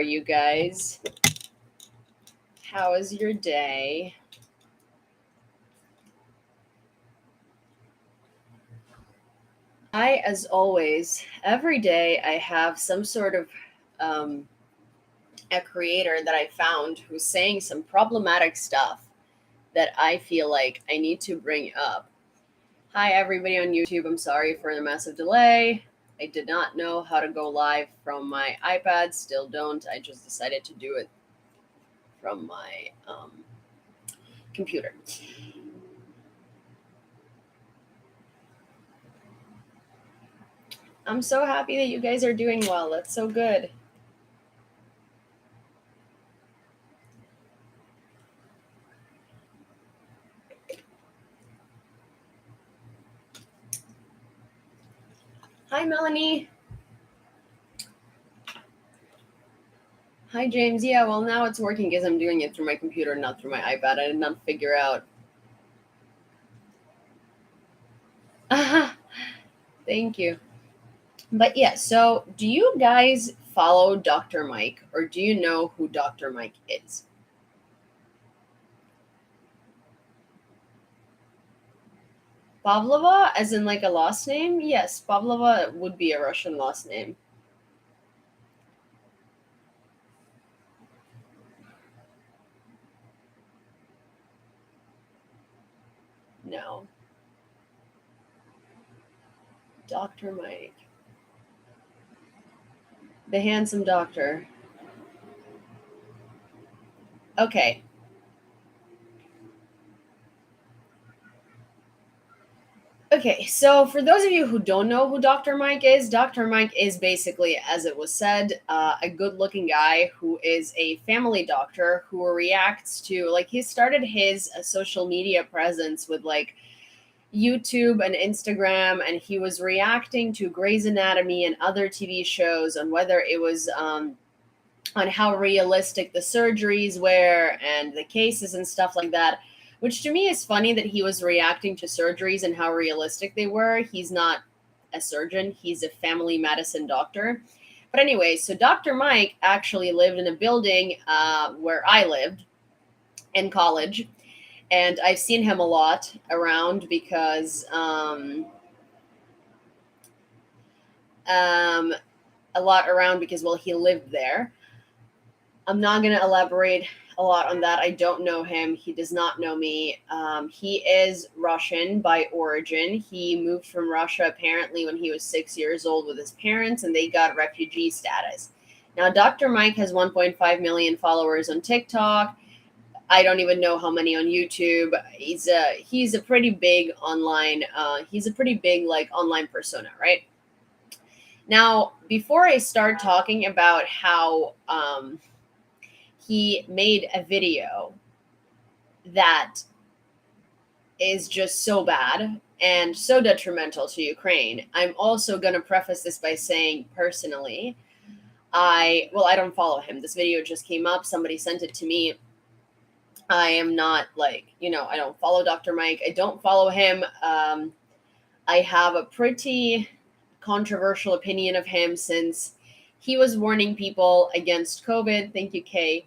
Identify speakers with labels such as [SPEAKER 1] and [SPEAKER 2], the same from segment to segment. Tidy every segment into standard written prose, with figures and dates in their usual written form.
[SPEAKER 1] you guys? How is your day? As always, every day I have some sort of a creator that I found who's saying some problematic stuff that I feel like I need to bring up. Hi, everybody on YouTube. I'm sorry for the massive delay. I did not know how to go live from my iPad. Still don't. I just decided to do it from my computer. I'm so happy that you guys are doing well. That's so good. Hi, Melanie. Hi, James. Yeah, well, now it's working because I'm doing it through my computer, not through my iPad. I did not figure out. Thank you. But yeah, so do you guys follow Dr. Mike, or do you know who Dr. Mike is? Pavlova, as in like a last name? Yes, Pavlova would be a Russian last name. No. Dr. Mike. The handsome doctor. Okay. Okay, so for those of you who don't know who Dr. Mike is basically, as it was said, a good looking guy who is a family doctor who reacts to, like, he started his social media presence with like YouTube and Instagram, and he was reacting to Grey's Anatomy and other TV shows on whether it was on how realistic the surgeries were and the cases and stuff like that, which to me is funny that he was reacting to surgeries and how realistic they were. He's not a surgeon, he's a family medicine doctor. But anyway, so Dr. Mike actually lived in a building where I lived in college, and I've seen him a lot around because well, he lived there. I'm not going to elaborate a lot on that. I don't know him. He does not know me. He is Russian by origin. He moved from Russia apparently when he was 6 years old with his parents, and they got refugee status. Now, Dr. Mike has 1.5 million followers on TikTok. I don't even know how many on YouTube. He's a pretty big online. He's a pretty big like online persona, right? Now, before I start talking about how he made a video that is just so bad and so detrimental to Ukraine, I'm also going to preface this by saying personally, I don't follow him. This video just came up. Somebody sent it to me. I am not like, I don't follow Dr. Mike. I don't follow him. I have a pretty controversial opinion of him since he was warning people against COVID. Thank you, Kay.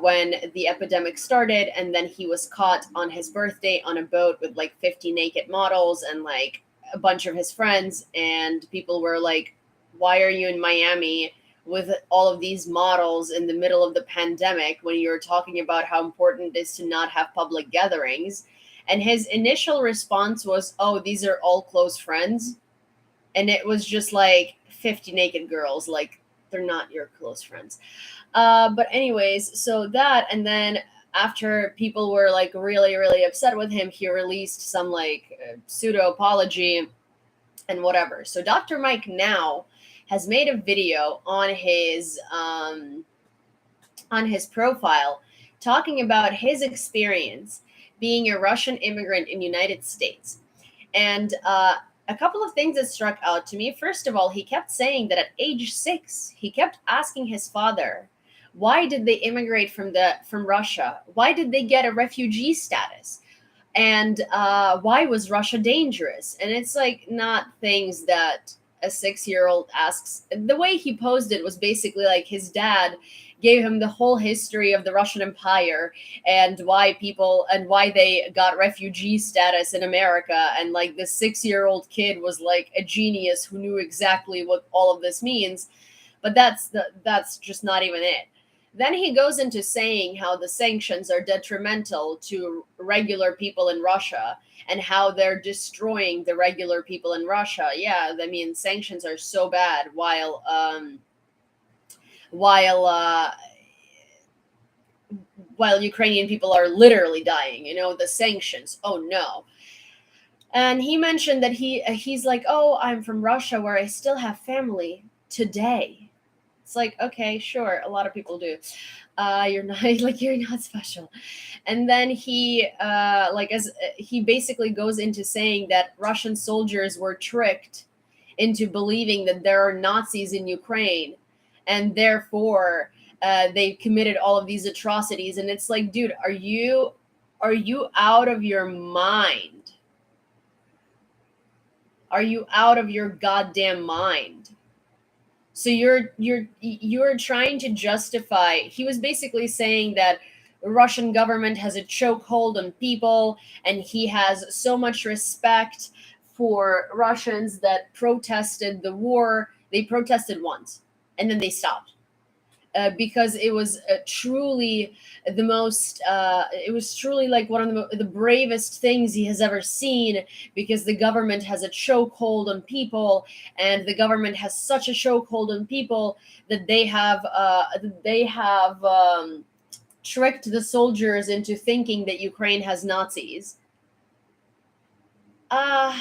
[SPEAKER 1] When the epidemic started, and then he was caught on his birthday on a boat with like 50 naked models and like a bunch of his friends, and people were like, why are you in Miami with all of these models in the middle of the pandemic when you're talking about how important it is to not have public gatherings? And his initial response was, oh, these are all close friends. And it was just like 50 naked girls, like they're not your close friends. But anyways, so that, and then after people were like really, really upset with him, he released some like pseudo apology and whatever. So Dr. Mike now has made a video on his profile talking about his experience being a Russian immigrant in the United States. And a couple of things that struck out to me. First of all, he kept saying that at age 6, he kept asking his father, why did they immigrate from Russia? Why did they get a refugee status? And why was Russia dangerous? And it's like not things that a 6-year-old asks, the way he posed it was basically like his dad gave him the whole history of the Russian Empire and why they got refugee status in America. And like the 6-year-old kid was like a genius who knew exactly what all of this means. But that's just not even it. Then he goes into saying how the sanctions are detrimental to regular people in Russia and how they're destroying the regular people in Russia. Yeah, I mean sanctions are so bad while while Ukrainian people are literally dying, the sanctions. Oh no. And he mentioned that he's like, "Oh, I'm from Russia where I still have family today." It's like, okay, sure, a lot of people do. You're not like you're not special. And then he basically goes into saying that Russian soldiers were tricked into believing that there are Nazis in Ukraine, and therefore they committed all of these atrocities. And it's like, dude, are you out of your mind? Are you out of your goddamn mind? So you're trying to justify. He was basically saying that the Russian government has a chokehold on people, and he has so much respect for Russians that protested the war. They protested once, and then they stopped. Because it was truly it was truly like one of the bravest things he has ever seen, because the government has a chokehold on people, and the government has such a chokehold on people that they have tricked the soldiers into thinking that Ukraine has Nazis. uh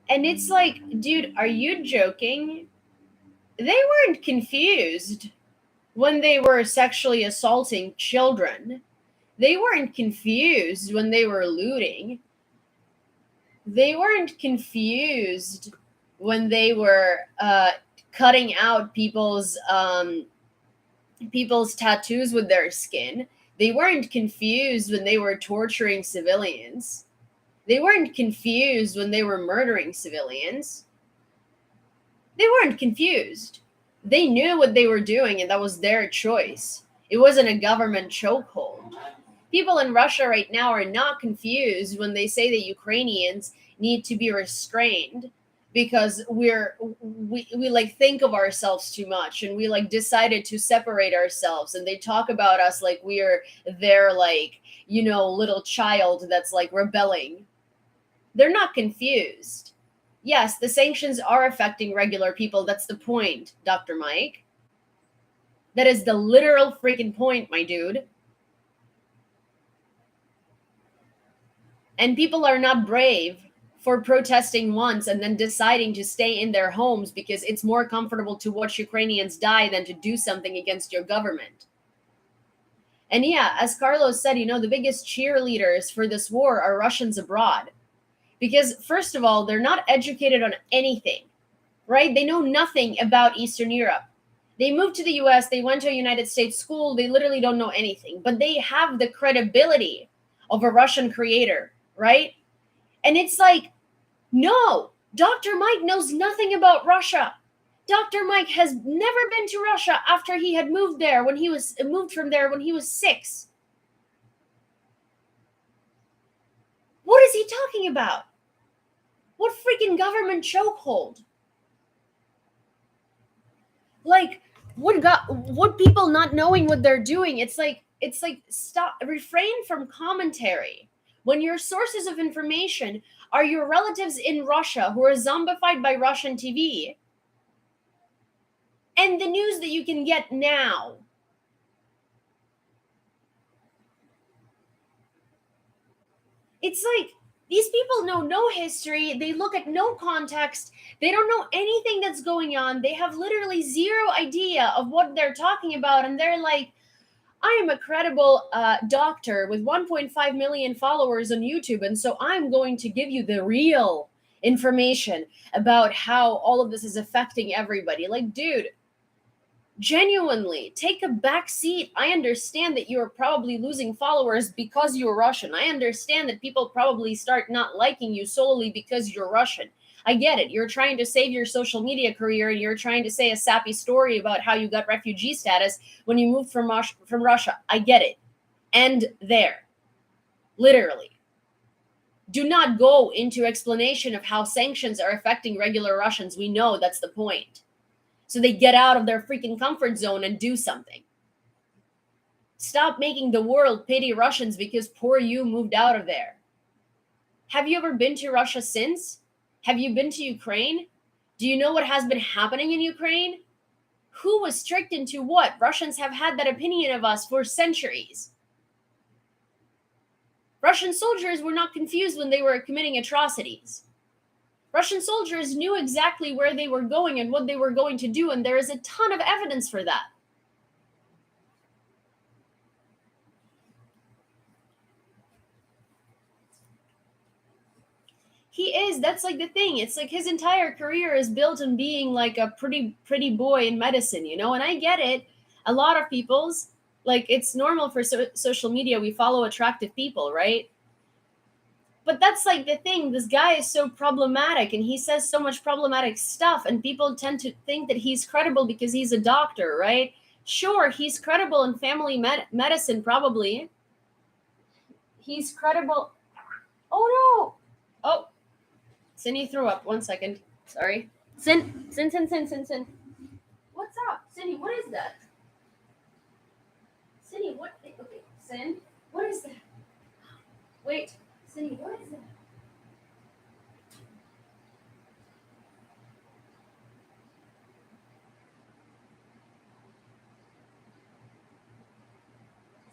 [SPEAKER 1] and it's like, dude, are you joking? They weren't confused when they were sexually assaulting children. They weren't confused when they were looting. They weren't confused when they were cutting out people's tattoos with their skin. They weren't confused when they were torturing civilians. They weren't confused when they were murdering civilians. They weren't confused. They knew what they were doing, and that was their choice. It wasn't a government chokehold. People in Russia right now are not confused when they say that Ukrainians need to be restrained because we like think of ourselves too much, and we like decided to separate ourselves, and they talk about us like we are their like, little child that's like rebelling. They're not confused. Yes, the sanctions are affecting regular people. That's the point, Dr. Mike. That is the literal freaking point, my dude. And people are not brave for protesting once and then deciding to stay in their homes because it's more comfortable to watch Ukrainians die than to do something against your government. And yeah, as Carlos said, the biggest cheerleaders for this war are Russians abroad. Because, first of all, they're not educated on anything, right? They know nothing about Eastern Europe. They moved to the US, they went to a United States school, they literally don't know anything, but they have the credibility of a Russian creator, right? And it's like, no, Dr. Mike knows nothing about Russia. Dr. Mike has never been to Russia after he had moved from there when he was 6. What is he talking about? What freaking government chokehold? Like, what people not knowing what they're doing? It's like stop, refrain from commentary when your sources of information are your relatives in Russia who are zombified by Russian TV and the news that you can get now. It's like, these people know no history. They look at no context. They don't know anything that's going on. They have literally zero idea of what they're talking about. And they're like, I am a credible doctor with 1.5 million followers on YouTube. And so I'm going to give you the real information about how all of this is affecting everybody. Like, dude, genuinely take a back seat. I understand that you're probably losing followers because you're Russian. I understand that people probably start not liking you solely because you're Russian. I get it. You're trying to save your social media career and you're trying to say a sappy story about how you got refugee status when you moved from Russia. I get it. And there. Literally. Do not go into explanation of how sanctions are affecting regular Russians. We know that's the point. So they get out of their freaking comfort zone and do something. Stop making the world pity Russians because poor you moved out of there. Have you ever been to Russia since? Have you been to Ukraine? Do you know what has been happening in Ukraine? Who was tricked into what? Russians have had that opinion of us for centuries. Russian soldiers were not confused when they were committing atrocities. Russian soldiers knew exactly where they were going and what they were going to do, and there is a ton of evidence for that. He is. That's like the thing. It's like his entire career is built on being like a pretty boy in medicine, you know? And I get it. A lot of people's, like, it's normal for social media. We follow attractive people, right? But that's like the thing. This guy is so problematic and he says so much problematic stuff. And people tend to think that he's credible because he's a doctor, right? Sure, he's credible in family medicine, probably. He's credible. Oh, no. Oh. Syni threw up. 1 second. Sorry. Sin. What's up? Syni, what is that? Syni, what? Okay. Sin, what is that? Wait. Syni, what is that?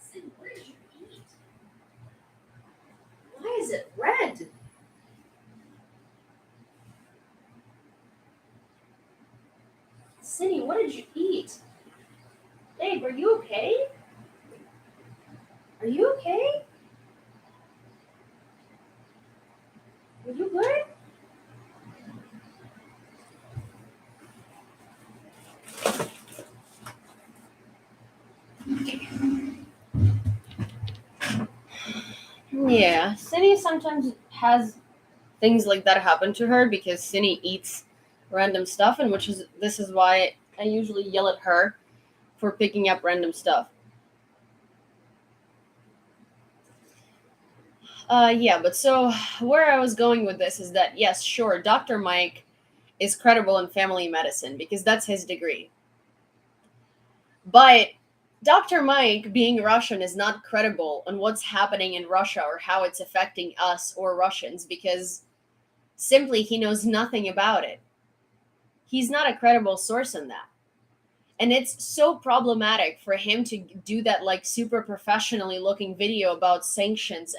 [SPEAKER 1] Sin, what did you eat? Why is it red? Syni, what did you eat? Babe, are you okay? Are you okay? Are you good? Yeah, Syni sometimes has things like that happen to her because Syni eats random stuff, and this is why I usually yell at her for picking up random stuff. Yeah, but so where I was going with this is that, yes, sure, Dr. Mike is credible in family medicine because that's his degree. But Dr. Mike, being Russian, is not credible on what's happening in Russia or how it's affecting us or Russians because simply he knows nothing about it. He's not a credible source in that. And it's so problematic for him to do that like super professionally looking video about sanctions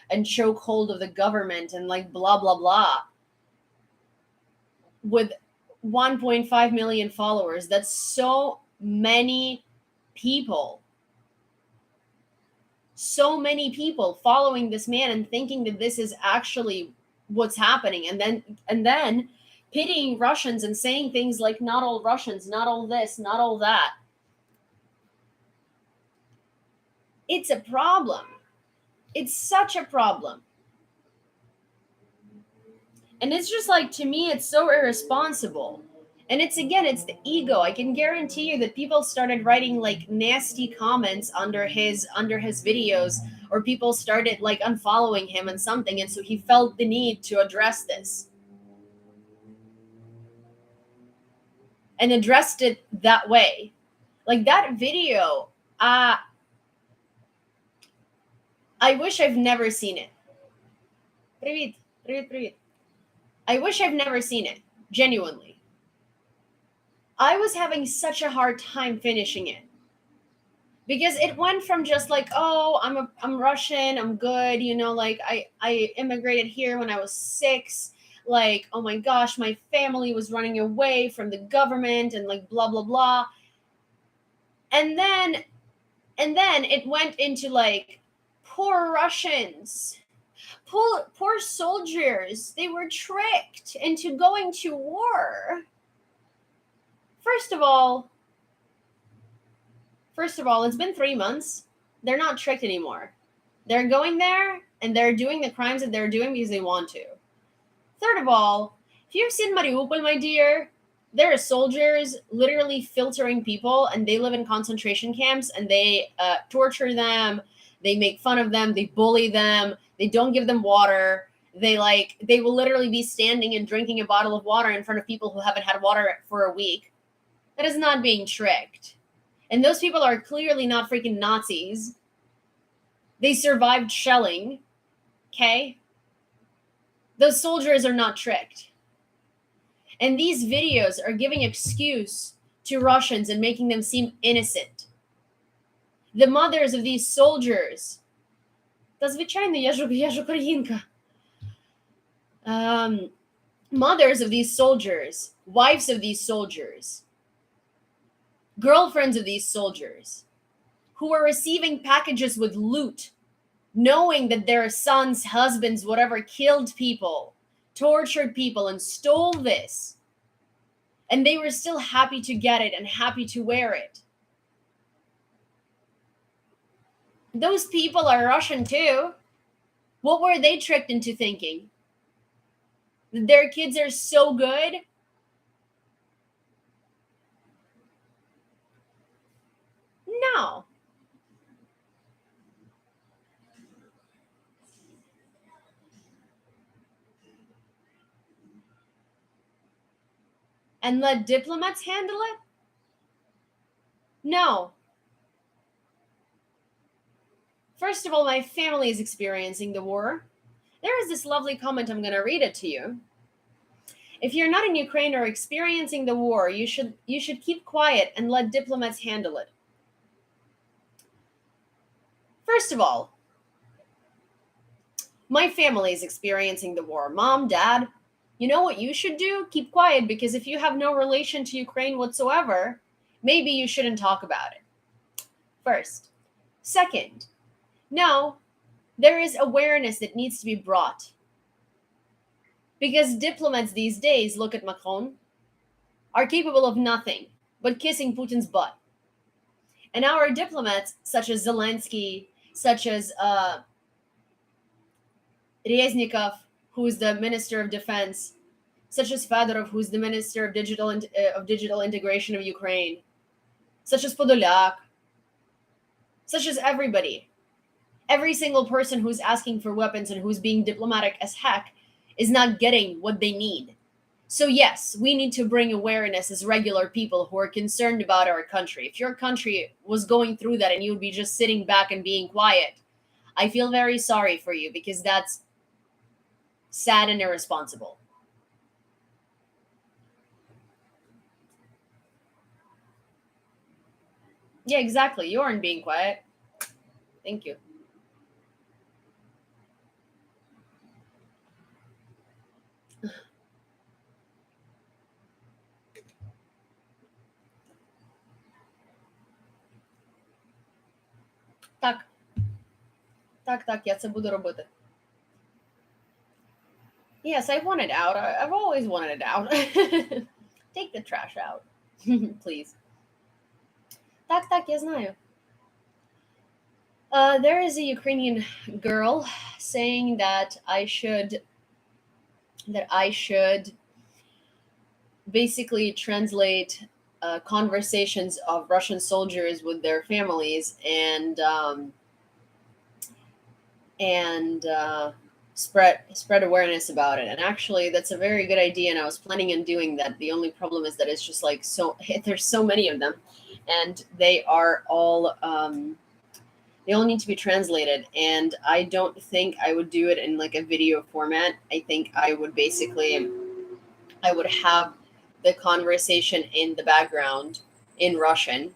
[SPEAKER 1] and chokehold of the government and like blah blah blah with 1.5 million followers. That's so many people. So many people following this man and thinking that this is actually what's happening, and then pitying Russians and saying things like not all Russians, not all this, not all that. It's a problem. It's such a problem. And it's just like, to me, it's so irresponsible. And it's the ego. I can guarantee you that people started writing like nasty comments under his videos, or people started like unfollowing him and something, and so he felt the need to address this. And addressed it that way. Like that video, I wish I've never seen it. Привет. I wish I've never seen it, genuinely. I was having such a hard time finishing it. Because it went from just like, oh, I'm Russian, I'm good, you know, like I immigrated here when I was 6. Like, oh my gosh, my family was running away from the government and like blah blah blah. And then it went into like poor Russians, poor soldiers. They were tricked into going to war. First of all, it's been 3 months. They're not tricked anymore. They're going there and they're doing the crimes that they're doing because they want to. Third of all, If you've seen Mariupol, my dear, there are soldiers literally filtering people, and they live in concentration camps, and they torture them, they make fun of them, they bully them, they don't give them water. They will literally be standing and drinking a bottle of water in front of people who haven't had water for a week. That is not being tricked. And those people are clearly not freaking Nazis. They survived shelling. Okay? Those soldiers are not tricked. And these videos are giving excuse to Russians and making them seem innocent. The mothers of these soldiers. Та звичайно, я ж українка. Mothers of these soldiers, wives of these soldiers, girlfriends of these soldiers, who are receiving packages with loot, knowing that their sons, husbands, whatever, killed people, tortured people, and stole this. And they were still happy to get it and happy to wear it. Those people are Russian too. What were they tricked into thinking? That their kids are so good? No. And let diplomats handle it? No. First of all, my family is experiencing the war. There is this lovely comment, I'm going to read it to you. If you're not in Ukraine or experiencing the war, you should keep quiet and let diplomats handle it. First of all, my family is experiencing the war. Mom, dad, you know what you should do? Keep quiet, because if you have no relation to Ukraine whatsoever, maybe you shouldn't talk about it. First. Second, no, there is awareness that needs to be brought. Because diplomats these days, look at Macron, are capable of nothing but kissing Putin's butt. And our diplomats, such as Zelensky, such as Reznikov, who is the Minister of Defense, such as Fedorov, who is the Minister of Digital Integration of Ukraine, such as Podolyak, such as everybody. Every single person who's asking for weapons and who's being diplomatic as heck is not getting what they need. So yes, we need to bring awareness as regular people who are concerned about our country. If your country was going through that and you would be just sitting back and being quiet, I feel very sorry for you, because that's sad and irresponsible. Yeah, exactly. You aren't being quiet. Thank you. Так. Так, я це буду робити. Yes, I want it out. I've always wanted it out. Take the trash out, please. Так, я знаю. There is a Ukrainian girl saying that I should basically translate conversations of Russian soldiers with their families and spread awareness about it. And actually, that's a very good idea, and I was planning on doing that. The only problem is that it's just like there's so many of them, and they are all they all need to be translated. And I don't think I would do it in like a video format. I think I would have the conversation in the background in Russian,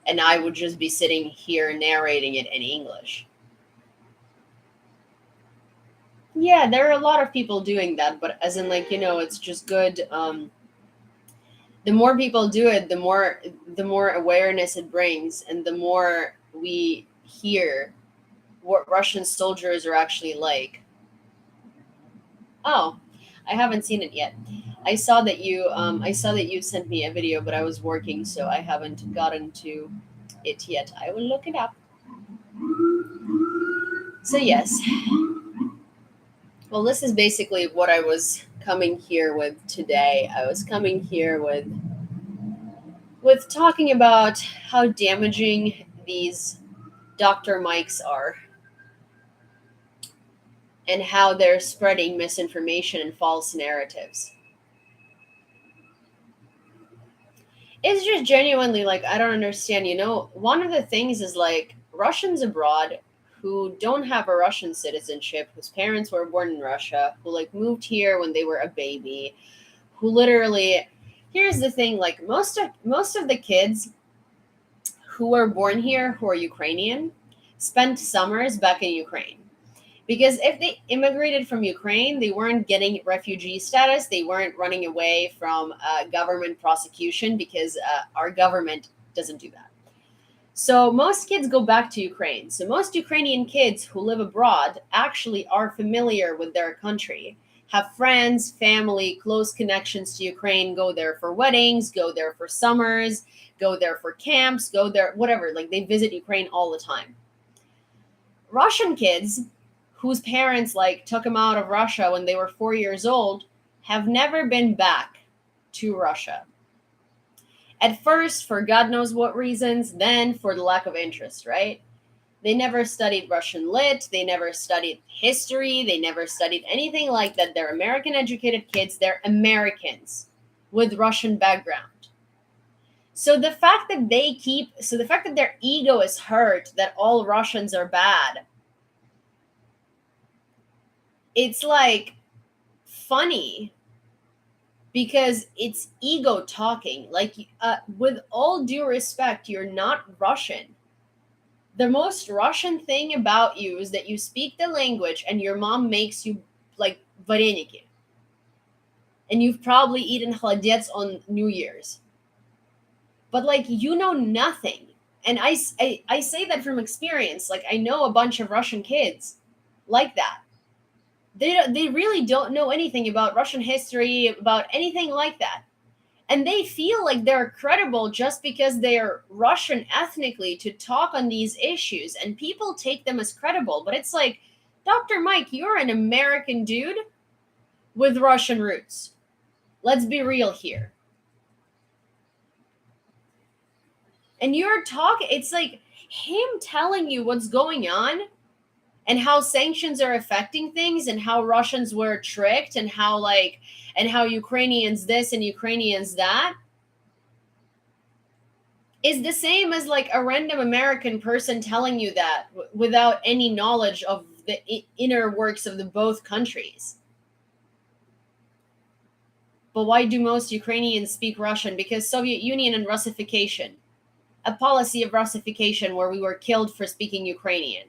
[SPEAKER 1] and I would just be sitting here narrating it in English. Yeah, there are a lot of people doing that, but as in, like, it's just good. The more people do it, the more awareness it brings, and the more we hear what Russian soldiers are actually like. Oh, I haven't seen it yet. I saw that you sent me a video, but I was working, so I haven't gotten to it yet. I will look it up. So yes. Well, this is basically what I was coming here with today. I was coming here with talking about how damaging these Dr. Mikes are and how they're spreading misinformation and false narratives. It's just genuinely like, I don't understand. One of the things is like Russians abroad who don't have a Russian citizenship, whose parents were born in Russia, who like moved here when they were a baby, who literally, here's the thing, like most of the kids who were born here who are Ukrainian spent summers back in Ukraine. Because if they immigrated from Ukraine, they weren't getting refugee status. They weren't running away from government prosecution because our government doesn't do that. So most kids go back to Ukraine. So most Ukrainian kids who live abroad actually are familiar with their country, have friends, family, close connections to Ukraine, go there for weddings, go there for summers, go there for camps, go there, whatever. Like they visit Ukraine all the time. Russian kids whose parents like took them out of Russia when they were 4 years old have never been back to Russia. At first, for God knows what reasons, then for the lack of interest, right? They never studied Russian lit, they never studied history, they never studied anything like that. They're American educated kids, they're Americans with Russian background. So the fact that their ego is hurt, that all Russians are bad, it's like funny because it's ego talking. Like, with all due respect, you're not Russian. The most Russian thing about you is that you speak the language and your mom makes you like vareniki. And you've probably eaten hladets on New Year's. But like, you know nothing. And I say that from experience. Like, I know a bunch of Russian kids like that. They really don't know anything about Russian history, about anything like that. And they feel like they're credible just because they're Russian ethnically to talk on these issues. And people take them as credible. But it's like, Dr. Mike, you're an American dude with Russian roots. Let's be real here. And you're talking, it's like him telling you what's going on and how sanctions are affecting things and how Russians were tricked and how Ukrainians this and Ukrainians that is the same as like a random American person telling you that without any knowledge of the inner works of the both countries. But why do most Ukrainians speak Russian? Because Soviet Union and Russification, a policy of Russification where we were killed for speaking Ukrainian.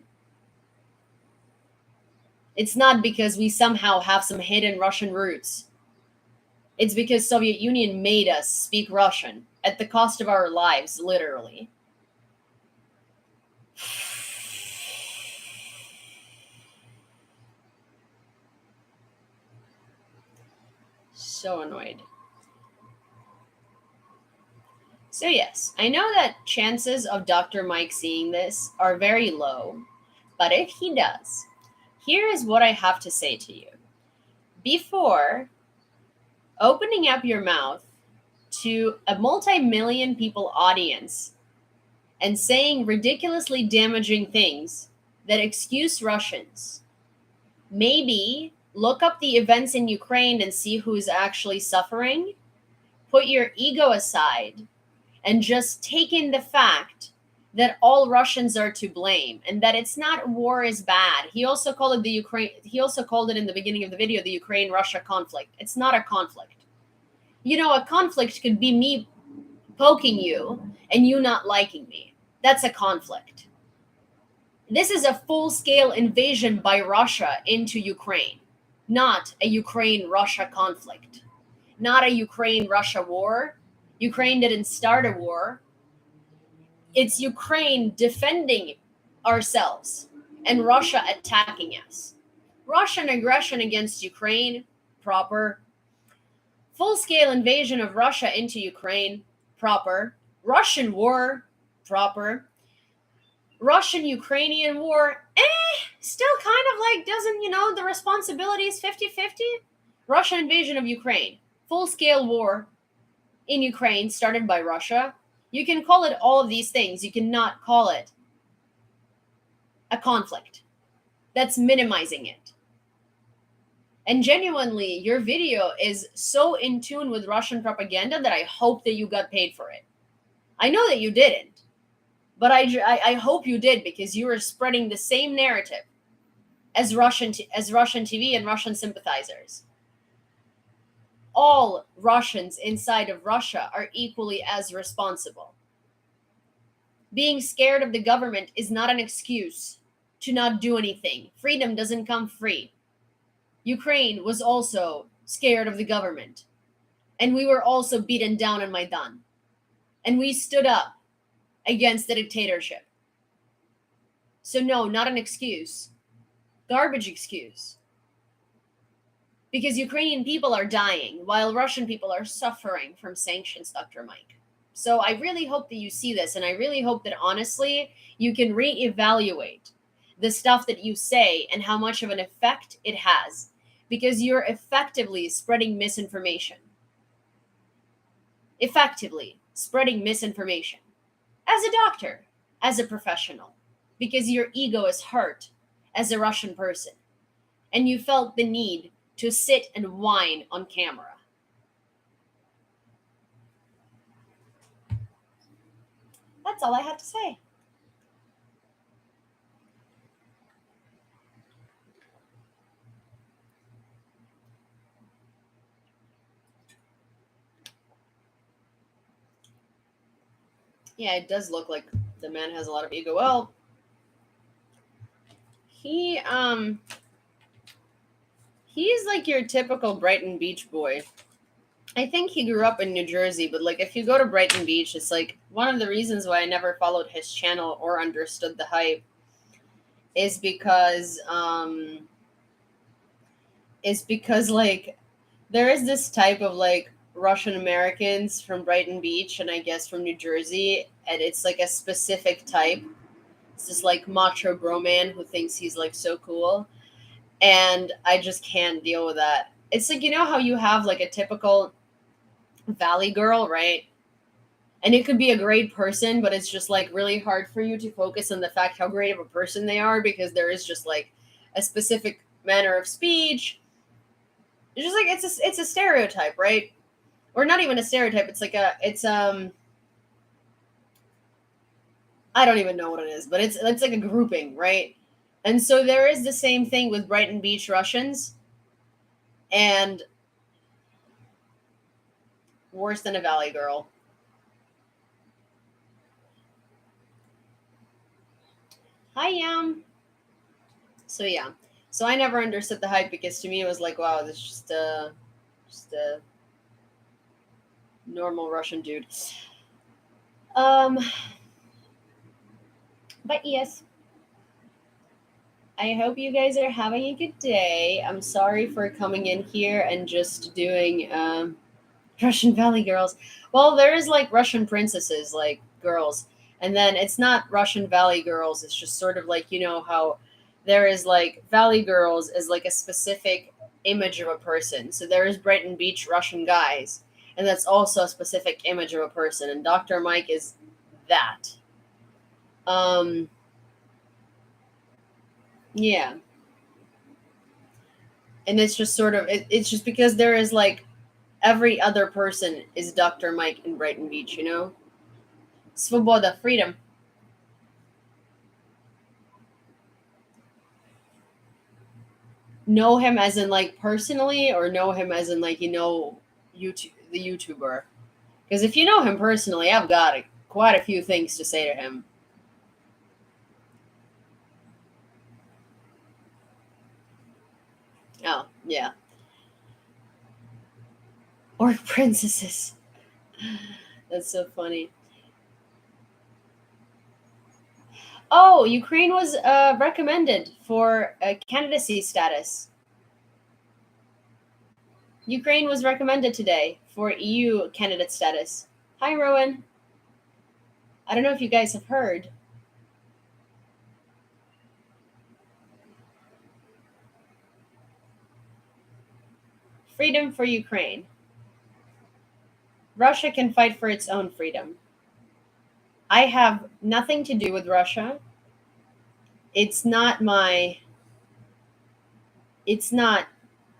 [SPEAKER 1] It's not because we somehow have some hidden Russian roots. It's because Soviet Union made us speak Russian at the cost of our lives, literally. So annoyed. So yes, I know that chances of Dr. Mike seeing this are very low, but if he does, here is what I have to say to you. Before opening up your mouth to a multi-million people audience and saying ridiculously damaging things that excuse Russians, maybe look up the events in Ukraine and see who's actually suffering, put your ego aside, and just take in the fact that all Russians are to blame and that it's not war is bad. He also called it in the beginning of the video, the Ukraine-Russia conflict. It's not a conflict. A conflict could be me poking you and you not liking me. That's a conflict. This is a full-scale invasion by Russia into Ukraine, not a Ukraine-Russia conflict, not a Ukraine-Russia war. Ukraine didn't start a war. It's Ukraine defending ourselves and Russia attacking us. Russian aggression against Ukraine, proper. Full-scale invasion of Russia into Ukraine, proper. Russian war, proper. Russian-Ukrainian war, still kind of like doesn't, the responsibility is 50-50. Russian invasion of Ukraine, full-scale war in Ukraine started by Russia. You can call it all of these things. You cannot call it a conflict. That's minimizing it. And genuinely, your video is so in tune with Russian propaganda that I hope that you got paid for it. I know that you didn't, but I hope you did, because you are spreading the same narrative as Russian TV and Russian sympathizers. All Russians inside of Russia are equally as responsible. Being scared of the government is not an excuse to not do anything. Freedom doesn't come free. Ukraine was also scared of the government, and we were also beaten down on Maidan, and we stood up against the dictatorship. So no, not an excuse. Garbage excuse. Because Ukrainian people are dying while Russian people are suffering from sanctions, Dr. Mike. So I really hope that you see this, and I really hope that honestly you can reevaluate the stuff that you say and how much of an effect it has, because you're effectively spreading misinformation. Effectively spreading misinformation. As a doctor, as a professional, because your ego is hurt as a Russian person, and you felt the need to sit and whine on camera. That's all I had to say. Yeah, it does look like the man has a lot of ego. Well, he's like your typical Brighton Beach boy. I think he grew up in New Jersey, but like if you go to Brighton Beach, it's like one of the reasons why I never followed his channel or understood the hype is because like there is this type of like Russian Americans from Brighton Beach and I guess from New Jersey, and it's like a specific type. It's this like macho bro man who thinks he's like so cool, and I just can't deal with that. It's like, you know how you have like a typical valley girl, right? And it could be a great person, but it's just like really hard for you to focus on the fact how great of a person they are, because there is just like a specific manner of speech. It's just like it's a stereotype, right? Or not even a stereotype. It's like I don't even know what it is, but it's like a grouping, right? And so there is the same thing with Brighton Beach Russians, and worse than a valley girl. Hi, So yeah, so I never understood the hype, because to me it was like, wow, this is just a normal Russian dude. Um, but yes, I hope you guys are having a good day. I'm sorry for coming in here and just doing Russian Valley girls. Well, there is like Russian princesses, like girls, and then it's not Russian Valley girls. It's just sort of like, you know how there is like Valley girls is like a specific image of a person. So there is Brighton Beach Russian guys, and that's also a specific image of a person. And Dr. Mike is that. Yeah. And it's just sort of it's just because there is like every other person is Dr. Mike in Brighton Beach, you know? Svoboda, freedom. Know him as in like personally, or know him as in like, you know, YouTube, the YouTuber? Because if you know him personally, I've got quite a few things to say to him. Oh, yeah. Or princesses. That's so funny. Oh, Ukraine was recommended for candidacy status. Ukraine was recommended today for EU candidate status. Hi, Rowan. I don't know if you guys have heard. Freedom for Ukraine. Russia can fight for its own freedom. I have nothing to do with Russia. It's not my it's not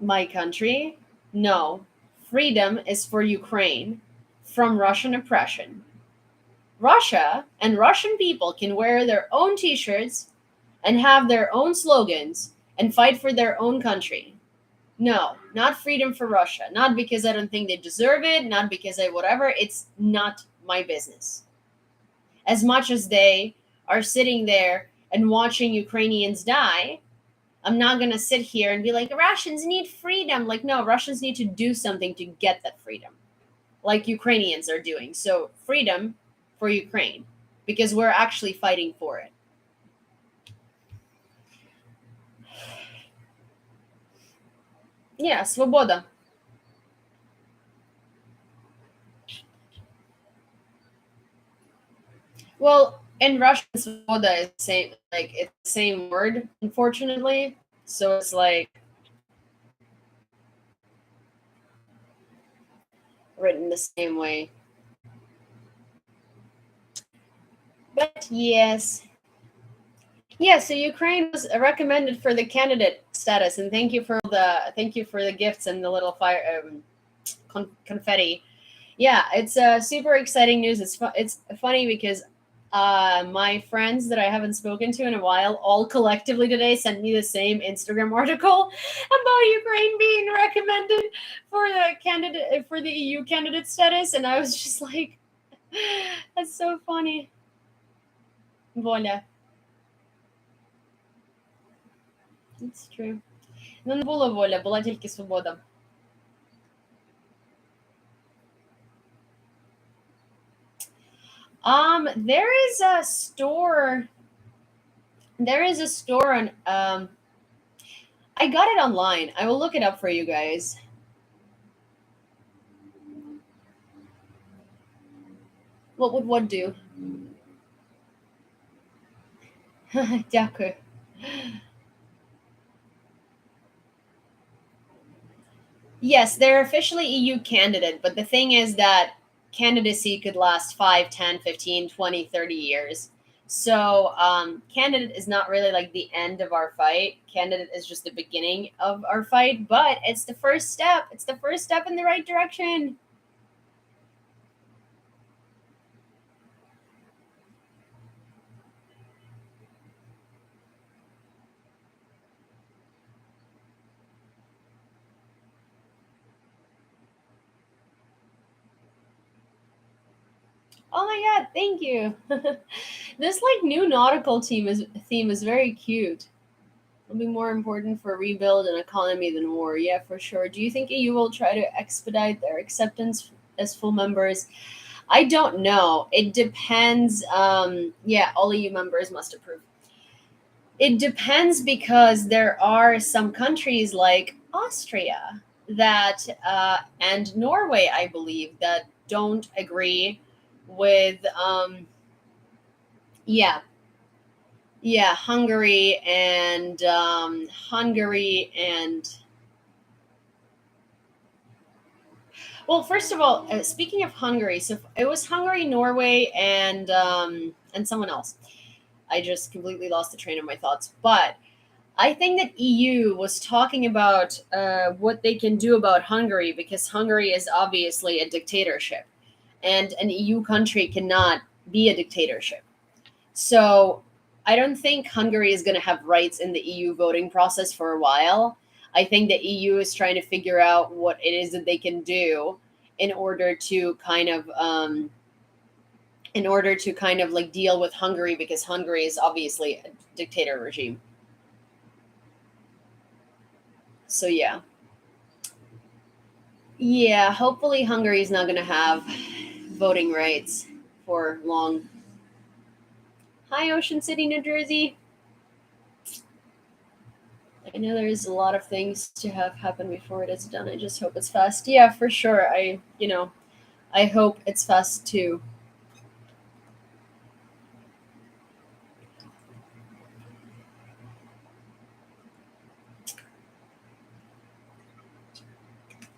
[SPEAKER 1] my country. No. Freedom is for Ukraine from Russian oppression. Russia and Russian people can wear their own t-shirts and have their own slogans and fight for their own country. No, not freedom for Russia. Not because I don't think they deserve it, not because I whatever. It's not my business. As much as they are sitting there and watching Ukrainians die, I'm not going to sit here and be like, Russians need freedom. Like, no, Russians need to do something to get that freedom, like Ukrainians are doing. So, freedom for Ukraine, because we're actually fighting for it. Yeah, svoboda. Well, in Russian, svoboda is same, like it's the same word, unfortunately. So it's like written the same way. But yes. Yeah, so Ukraine was recommended for the candidate status, and thank you for the gifts and the little fire confetti. Yeah, it's super exciting news. It's funny because my friends that I haven't spoken to in a while, all collectively today, sent me the same Instagram article about Ukraine being recommended for the EU candidate status, and I was just like, that's so funny. Воля. It's true. Ну, не було воля, була тільки свобода. There is a store. There is a store on. I got it online. I will look it up for you guys. What would one do? Дякую. Yes, they're officially EU candidate, but the thing is that candidacy could last 5, 10, 15, 20, 30 years. So, candidate is not really like the end of our fight. Candidate is just the beginning of our fight, but it's the first step. It's the first step in the right direction. Oh my god, thank you. This like new nautical theme is very cute. It'll be more important for rebuild and economy than war. Yeah, for sure. Do you think EU will try to expedite their acceptance as full members? I don't know. It depends. Yeah, all EU members must approve. It depends because there are some countries like Austria that and Norway, I believe, that don't agree with yeah, yeah, Hungary and well, first of all, speaking of Hungary, so it was Hungary, Norway, and someone else. I just completely lost the train of my thoughts, but I think that EU was talking about what they can do about Hungary because Hungary is obviously a dictatorship, and an EU country cannot be a dictatorship. So I don't think Hungary is going to have rights in the EU voting process for a while. I think the EU is trying to figure out what it is that they can do in order to kind of like deal with Hungary because Hungary is obviously a dictator regime. So yeah. Yeah, hopefully Hungary is not going to have voting rights for long. Hi, Ocean City, New Jersey. I know there's a lot of things to have happen before it is done. I just hope it's fast. Yeah, for sure. I hope it's fast too.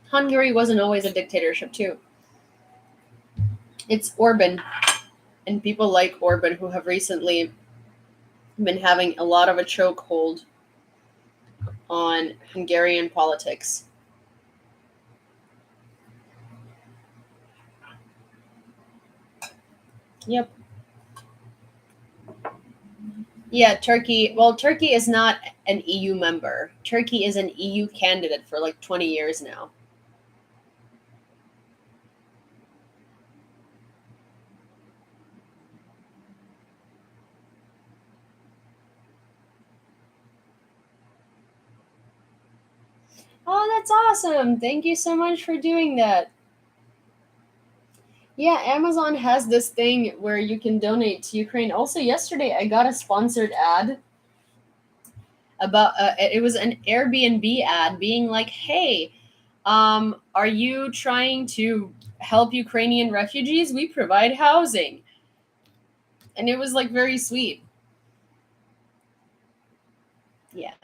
[SPEAKER 1] Hungary wasn't always a dictatorship too. It's Orban and people like Orban who have recently been having a lot of a chokehold on Hungarian politics. Yep. Yeah, Turkey. Well, Turkey is not an EU member. Turkey is an EU candidate for like 20 years now. Oh, that's awesome. Thank you so much for doing that. Yeah, Amazon has this thing where you can donate to Ukraine. Also, yesterday I got a sponsored ad about it was an Airbnb ad being like, "Hey, are you trying to help Ukrainian refugees? We provide housing." And it was like very sweet. Yeah.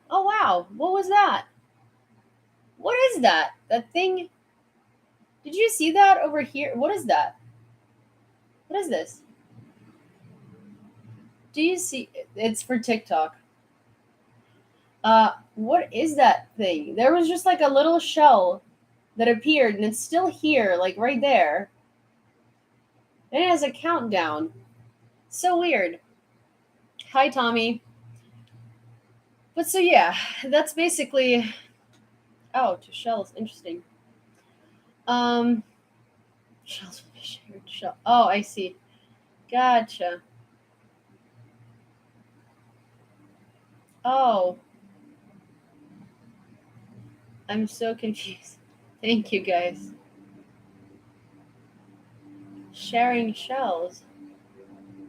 [SPEAKER 1] Oh wow, what was that? What is that? That thing? Did you see that over here? What is that? What is this? Do you see? It's for TikTok. What is that thing? There was just like a little shell that appeared, and it's still here, like right there. And it has a countdown. So weird. Hi, Tommy. But so yeah, that's basically. Oh, to shells. Interesting. Um, shells will be shared. Shell. Oh, I see. Gotcha. Oh, I'm so confused. Thank you, guys. Sharing shells.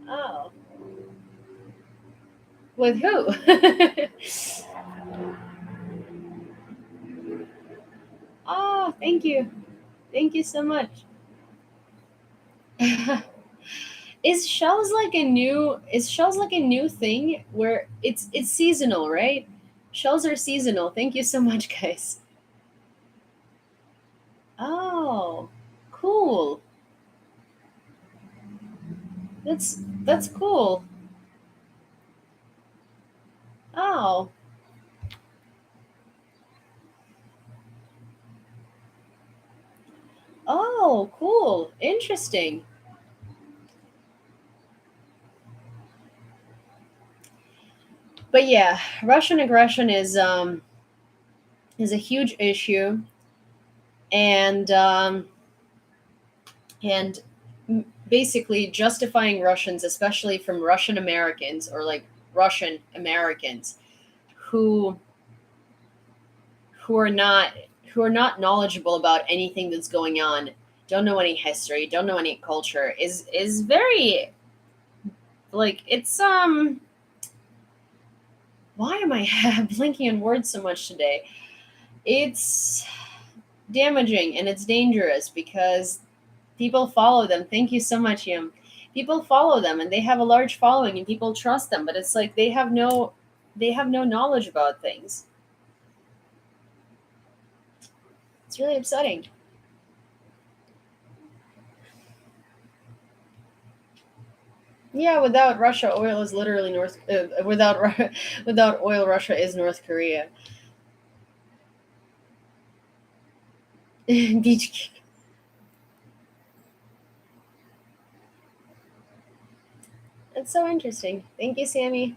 [SPEAKER 1] Oh, with who? Oh, thank you. Thank you so much. Is shells like a new thing where it's seasonal, right? Shells are seasonal. Thank you so much, guys. Oh, cool. That's cool. Oh, oh, cool. Interesting. But yeah, Russian aggression is a huge issue, and and basically justifying Russians, especially from Russian Americans or like Russian Americans who who are not who are not knowledgeable about anything that's going on, don't know any history, don't know any culture, is very like it's why am I blinking in words so much today? It's damaging and it's dangerous because people follow them. Thank you so much, Yum. People follow them and they have a large following and people trust them, but it's like they have no knowledge about things. It's really upsetting. Yeah, without Russia, oil is literally North. Without oil, Russia is North Korea. Beach. It's so interesting. Thank you, Sammy.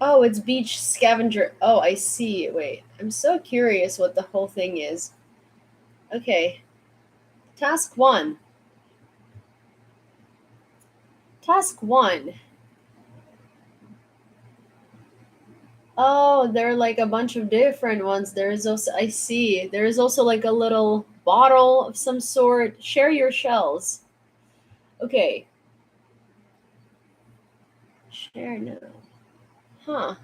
[SPEAKER 1] Oh, it's beach scavenger. Oh, I see. Wait, I'm so curious what the whole thing is. Okay, task one. Task one. Oh, there are like a bunch of different ones. There is also, I see. There is also like a little bottle of some sort. Share your shells. Okay. Share now. Huh.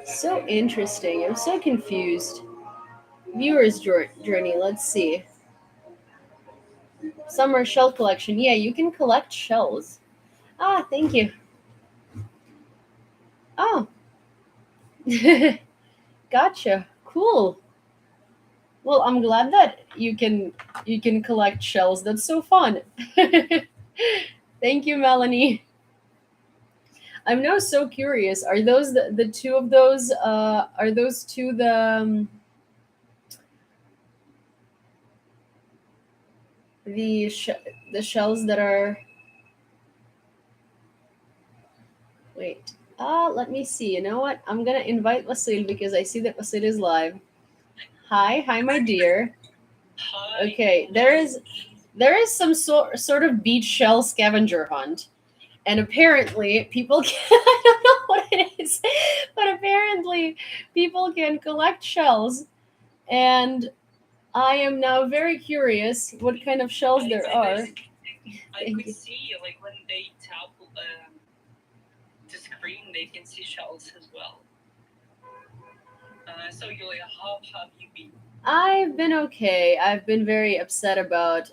[SPEAKER 1] So interesting. I'm so confused. Viewer's journey. Let's see. Summer shell collection. Yeah, you can collect shells. Ah, thank you. Oh, gotcha. Cool. Well, I'm glad that you can collect shells. That's so fun. Thank you, Melanie. I'm now so curious. Are those the two of those? Are those two the the shells that are? Wait. Let me see. You know what? I'm gonna invite Vasil because I see that Vasil is live. Hi, my dear. Okay, there is some sort of beach shell scavenger hunt, and apparently people can. I don't know what it is, but apparently people can collect shells, and I am now very curious what kind of shells there are.
[SPEAKER 2] I could see like when they tap the screen, they can see shells as well. So Yulia, how have you been?
[SPEAKER 1] I've been okay. I've been very upset about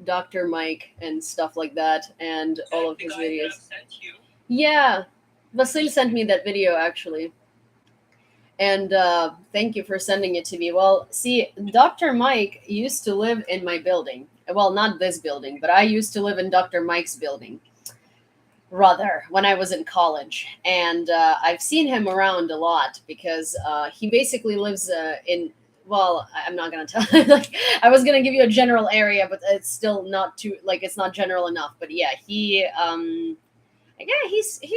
[SPEAKER 1] Dr. Mike and stuff like that, and all of
[SPEAKER 2] The
[SPEAKER 1] his
[SPEAKER 2] guy that
[SPEAKER 1] videos.
[SPEAKER 2] I've sent you.
[SPEAKER 1] Yeah, Vasil sent me that video actually, and thank you for sending it to me. Well, see, Dr. Mike used to live in my building. Well, not this building, but I used to live in Dr. Mike's building, rather, when I was in college. And I've seen him around a lot because he basically lives in. Well, I'm not gonna tell. Like, I was gonna give you a general area, but it's still not too like it's not general enough. But yeah, he's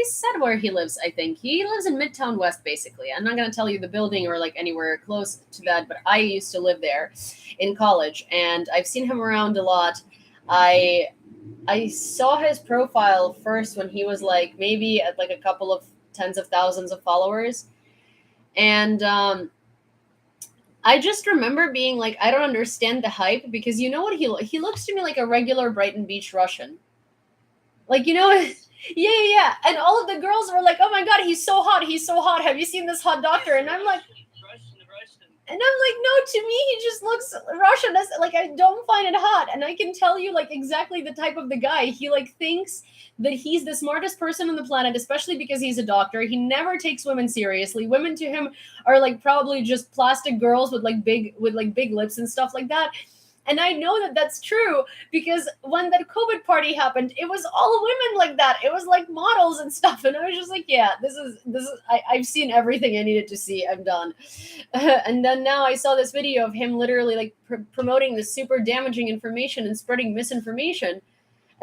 [SPEAKER 1] said where he lives. I think he lives in Midtown West. Basically, I'm not gonna tell you the building or like anywhere close to that. But I used to live there in college, and I've seen him around a lot. I I saw his profile first when he was like maybe at like a couple of tens of thousands of followers, and I just remember being like, I don't understand the hype because you know what he looks to me like a regular Brighton Beach Russian, like yeah, yeah, yeah. And all of the girls were like, "Oh my god, he's so hot! He's so hot! Have you seen this hot doctor?" And I'm like, and I'm like, no, to me, he just looks Russian. That's, like, I don't find it hot. And I can tell you, like, exactly the type of the guy. He, like, thinks that he's the smartest person on the planet, especially because he's a doctor. He never takes women seriously. Women to him are, like, probably just plastic girls with big lips and stuff like that. And I know that that's true because when that COVID party happened, it was all women like that. It was like models and stuff. And I was just like, yeah, I've seen everything I needed to see. I'm done. And then now I saw this video of him literally like promoting this super damaging information and spreading misinformation,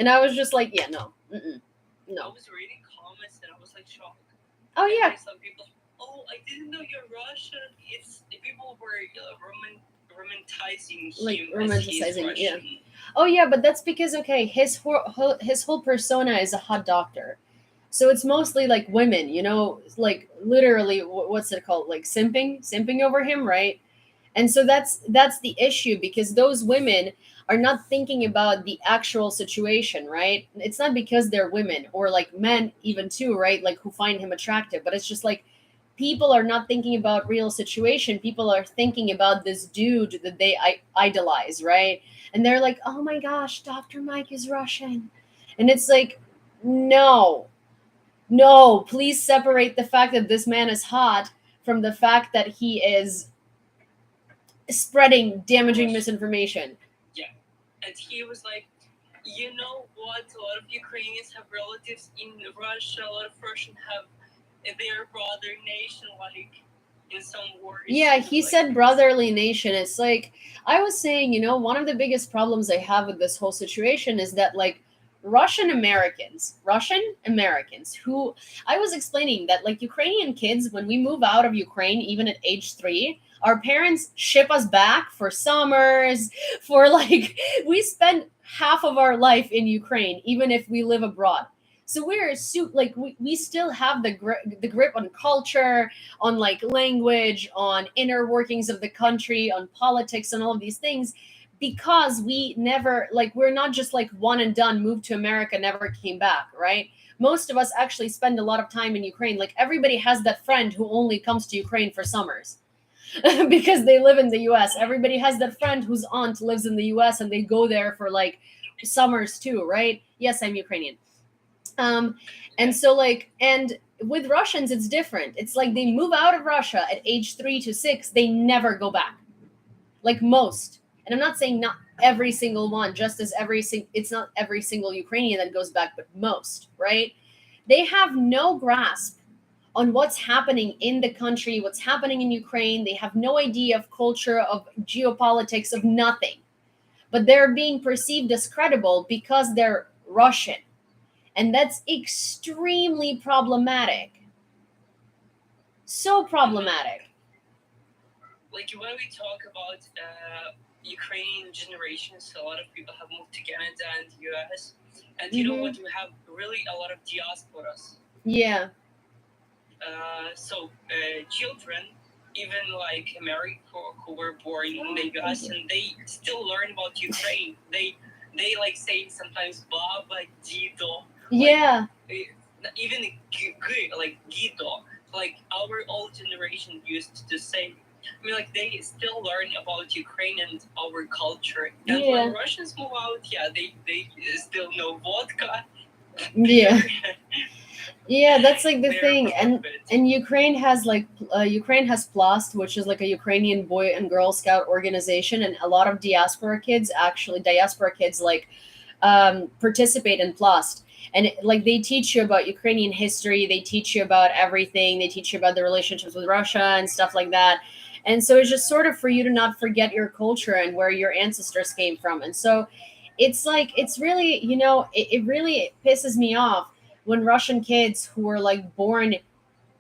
[SPEAKER 1] and I was just like, yeah, no, no.
[SPEAKER 2] I was reading comments and I was like shocked.
[SPEAKER 1] Oh yeah.
[SPEAKER 2] Some people, oh, I didn't know you're Russian. It's people were romanticizing
[SPEAKER 1] Like
[SPEAKER 2] him
[SPEAKER 1] romanticizing,
[SPEAKER 2] as
[SPEAKER 1] yeah.
[SPEAKER 2] Russian.
[SPEAKER 1] Oh yeah, but that's because okay, his whole persona is a hot doctor. So it's mostly like women, like literally what's it called? Like simping over him, right? And so that's the issue because those women are not thinking about the actual situation, right? It's not because they're women or like men even too, right? Like who find him attractive, but it's just like people are not thinking about real situation. People are thinking about this dude that they idolize, right? And they're like, "Oh my gosh, Dr. Mike is Russian." And it's like, "No. No, please separate the fact that this man is hot from the fact that he is spreading damaging misinformation."
[SPEAKER 2] Yeah. And he was like, you know what? A lot of Ukrainians have relatives in Russia. A lot of Russians have their brother nation, like in some words.
[SPEAKER 1] Yeah, he said brotherly nation. It's like I was saying, one of the biggest problems I have with this whole situation is that like Russian Americans who I was explaining that like Ukrainian kids, when we move out of Ukraine, even at age 3, our parents ship us back for summers, for like we spend half of our life in Ukraine, even if we live abroad. So like we still have the grip on culture, on like language, on inner workings of the country, on politics, and all of these things, because we never like we're not just like one and done, moved to America, never came back, right? Most of us actually spend a lot of time in Ukraine. Like everybody has that friend who only comes to Ukraine for summers because they live in the US. Everybody has that friend whose aunt lives in the US and they go there for like summers too, right? Yes, I'm Ukrainian. And so like and with Russians, it's different. It's like they move out of Russia at age 3 to 6. They never go back. Like most. And I'm not saying not every single one, just as it's not every single Ukrainian that goes back, but most, right? They have no grasp on what's happening in the country, what's happening in Ukraine. They have no idea of culture, of geopolitics, of nothing. But they're being perceived as credible because they're Russian. And that's extremely problematic. So problematic.
[SPEAKER 2] Like when we talk about Ukrainian generations, a lot of people have moved to Canada and the US. And you know what? We have really a lot of diasporas.
[SPEAKER 1] Yeah.
[SPEAKER 2] So children, even like married who were born in the US, and they still learn about Ukraine. They like say sometimes Baba, Dido.
[SPEAKER 1] Yeah.
[SPEAKER 2] Like, even like Guido, like our old generation used to say. I mean, like they still learn about Ukraine and our culture. And when Russians move out, they still know vodka.
[SPEAKER 1] Yeah. Yeah, that's like the thing. And Ukraine has Plast, which is like a Ukrainian Boy and Girl Scout organization, and a lot of diaspora kids like participate in Plast. And like they teach you about Ukrainian history, they teach you about everything, they teach you about the relationships with Russia and stuff like that. And so it's just sort of for you to not forget your culture and where your ancestors came from. And so it's like, it's really, it really pisses me off when Russian kids who were like born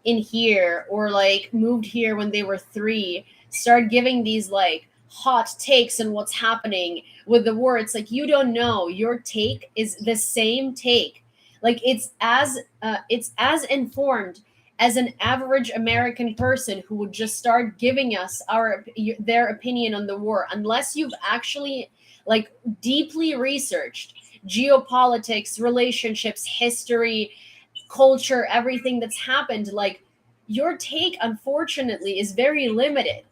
[SPEAKER 1] in here or like moved here when they were 3 start giving these like hot takes on what's happening with the war. It's like, you don't know. Your take is the same take. Like it's as informed as an average American person who would just start giving us their opinion on the war, unless you've actually like deeply researched geopolitics, relationships, history, culture, everything that's happened. Like your take, unfortunately, is very limited.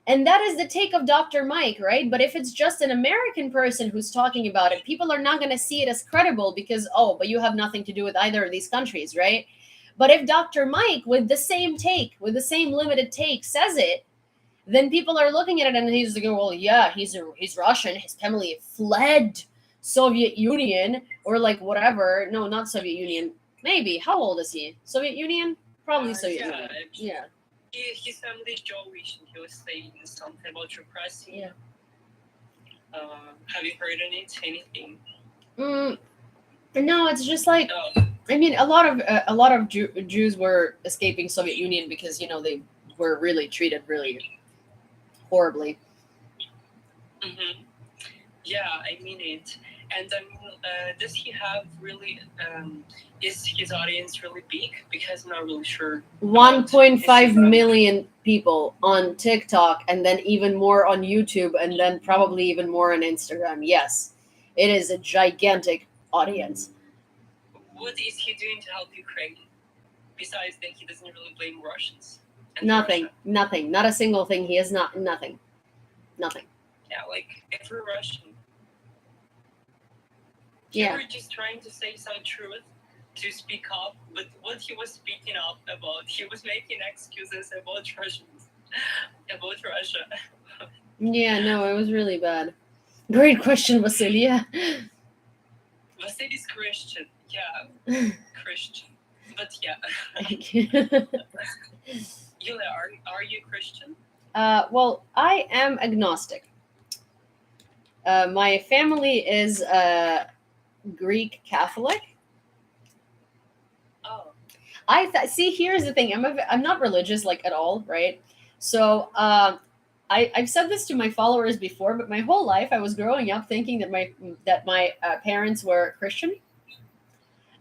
[SPEAKER 1] And that is the take of Dr. Mike, right? But if it's just an American person who's talking about it, people are not going to see it as credible because, but you have nothing to do with either of these countries, right? But if Dr. Mike, with the same take, with the same limited take, says it, then people are looking at it and he's like, well, yeah, he's Russian. His family fled Soviet Union or like whatever. No, not Soviet Union. Maybe. How old is he? Soviet Union? Probably Soviet Union. Yeah.
[SPEAKER 2] His family Jewish, and he was saying something about repressing.
[SPEAKER 1] Yeah.
[SPEAKER 2] Have you heard anything?
[SPEAKER 1] No, it's just like, I mean, a lot of Jews were escaping Soviet Union because they were really treated really horribly.
[SPEAKER 2] Mm-hmm. Yeah, I mean it. And I mean, does he have really? Is his audience really big? Because I'm not really sure.
[SPEAKER 1] 1.5 million people on TikTok, and then even more on YouTube, and then probably even more on Instagram. Yes, it is a gigantic audience.
[SPEAKER 2] What is he doing to help Ukraine? Besides that, he doesn't really blame Russians.
[SPEAKER 1] Nothing. Not a single thing. He has nothing.
[SPEAKER 2] Yeah, like every Russian.
[SPEAKER 1] Yeah.
[SPEAKER 2] They were just trying to say some truth, to speak up, but what he was speaking up about, he was making excuses about Russians, about Russia.
[SPEAKER 1] Yeah, no, it was really bad. Great question, Vasilia.
[SPEAKER 2] Vasily's Christian, yeah, Christian, but yeah. Yulia, are you Christian?
[SPEAKER 1] Well, I am agnostic. My family is Greek Catholic.
[SPEAKER 2] Oh.
[SPEAKER 1] See, here's the thing. I'm not religious like at all, right? So I've said this to my followers before, but my whole life I was growing up thinking that my parents were Christian.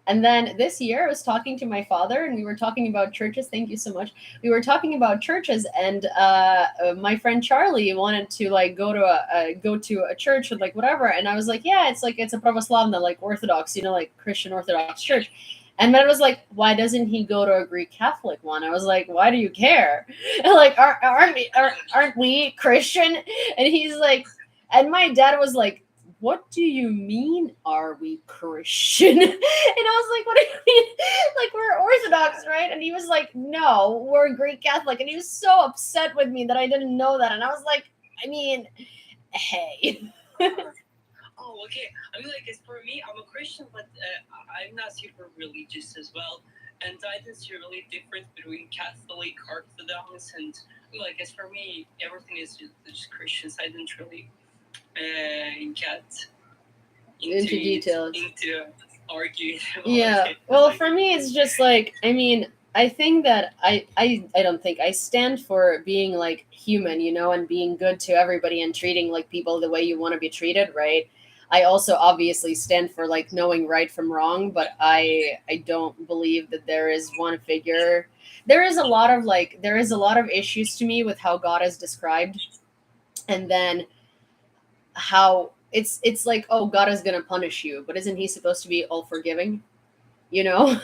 [SPEAKER 1] And then this year I was talking to my father and we were talking about churches. Thank you so much. We were talking about churches, and my friend Charlie wanted to like go to a church with like whatever. And I was like, yeah, it's a pravoslavna, like Orthodox, like Christian Orthodox church. And then I was like, why doesn't he go to a Greek Catholic one? I was like, why do you care? And like, aren't we Christian? And he's like, and my dad was like, what do you mean, are we Christian? And I was like, what do you mean? Like, we're Orthodox, right? And he was like, no, we're Greek Catholic. And he was so upset with me that I didn't know that. And I was like, I mean, hey.
[SPEAKER 2] Oh, okay. I mean, like, as for me, I'm a Christian, but I'm not super religious as well. And I don't see really difference between Catholic, Orthodox, and like, as for me, everything is just Christians. I don't really get
[SPEAKER 1] Into details.
[SPEAKER 2] into arguing.
[SPEAKER 1] Yeah. Well, for me, it's just like, I mean, I think that I don't think I stand for being like human, you know, and being good to everybody and treating like people the way you want to be treated, right? I also obviously stand for like knowing right from wrong, but I don't believe that there is one figure. There is a lot of issues to me with how God is described, and then how it's like, oh, God is gonna punish you, but isn't he supposed to be all forgiving? You know,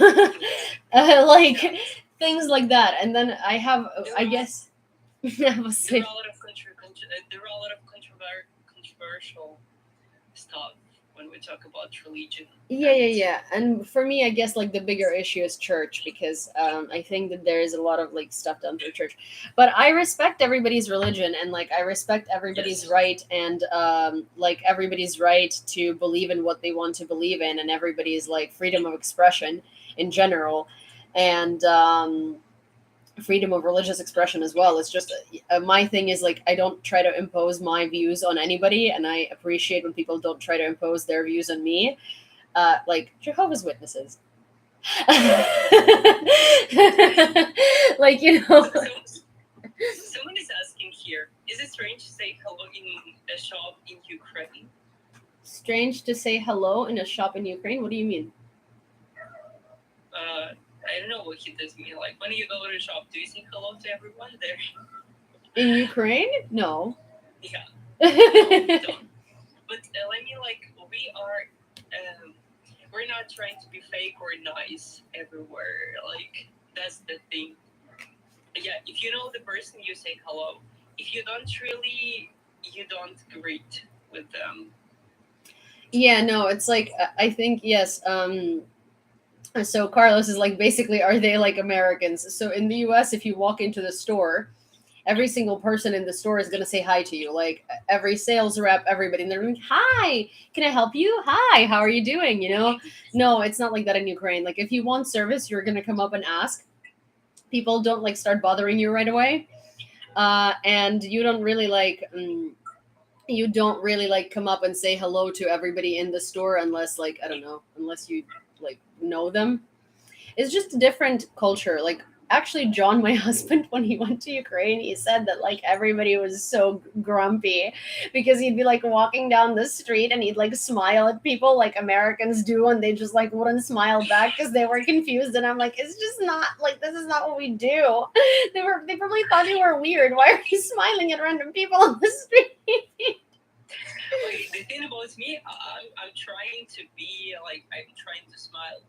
[SPEAKER 1] like things like that. And then I have, I guess, I was
[SPEAKER 2] There are
[SPEAKER 1] saying,
[SPEAKER 2] a lot of controversial stuff when we talk about religion.
[SPEAKER 1] yeah. And for me, I guess like the bigger issue is church, because I think that there is a lot of like stuff done through church. But I respect everybody's religion, and like I respect everybody's
[SPEAKER 2] Yes.
[SPEAKER 1] right, and like everybody's right to believe in what they want to believe in, and everybody's like freedom of expression in general, and freedom of religious expression as well. It's just my thing is like I don't try to impose my views on anybody, and I appreciate when people don't try to impose their views on me, like Jehovah's Witnesses. Like, you know.
[SPEAKER 2] Someone is asking here, is it strange to say hello in a shop in Ukraine?
[SPEAKER 1] Strange to say hello in a shop in Ukraine? What do you mean?
[SPEAKER 2] I don't know what he does mean. Like, when you go to a shop, do you say hello to everyone there?
[SPEAKER 1] In Ukraine? No.
[SPEAKER 2] Yeah. No, we don't. But I mean, like, we're not trying to be fake or nice everywhere. Like, that's the thing. Yeah, if you know the person, you say hello. If you don't really, you don't greet with them.
[SPEAKER 1] Yeah, no, it's like I think yes. So Carlos is like, basically, are they like Americans? So in the US, if you walk into the store, every single person in the store is going to say hi to you. Like every sales rep, everybody in the room, hi, can I help you? Hi, how are you doing? You know, no, it's not like that in Ukraine. Like if you want service, you're going to come up and ask. People don't like start bothering you right away. And you don't really like, you don't really like come up and say hello to everybody in the store unless like, I don't know, unless you like know them. It's just a different culture. Like actually John, my husband, when he went to Ukraine, he said that like everybody was so grumpy because he'd be like walking down the street and he'd like smile at people like Americans do, and they just like wouldn't smile back because they were confused. And I'm like, it's just not like, this is not what we do. They probably thought you were weird. Why are you smiling at random people on the street?
[SPEAKER 2] Like, the thing about me, I'm trying to be like, I'm trying to smile.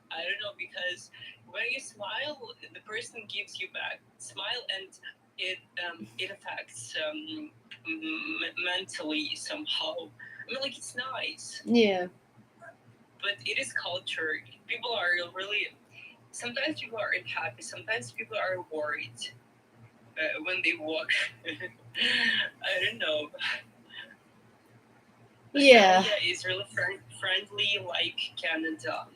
[SPEAKER 2] I don't know, because when you smile, the person gives you back smile, and it affects mentally somehow. I mean, like, it's nice.
[SPEAKER 1] Yeah.
[SPEAKER 2] But it is culture. People are really. Sometimes people are happy. Sometimes people are worried when they walk. I don't know.
[SPEAKER 1] Yeah.
[SPEAKER 2] Australia is really friendly, like Canada.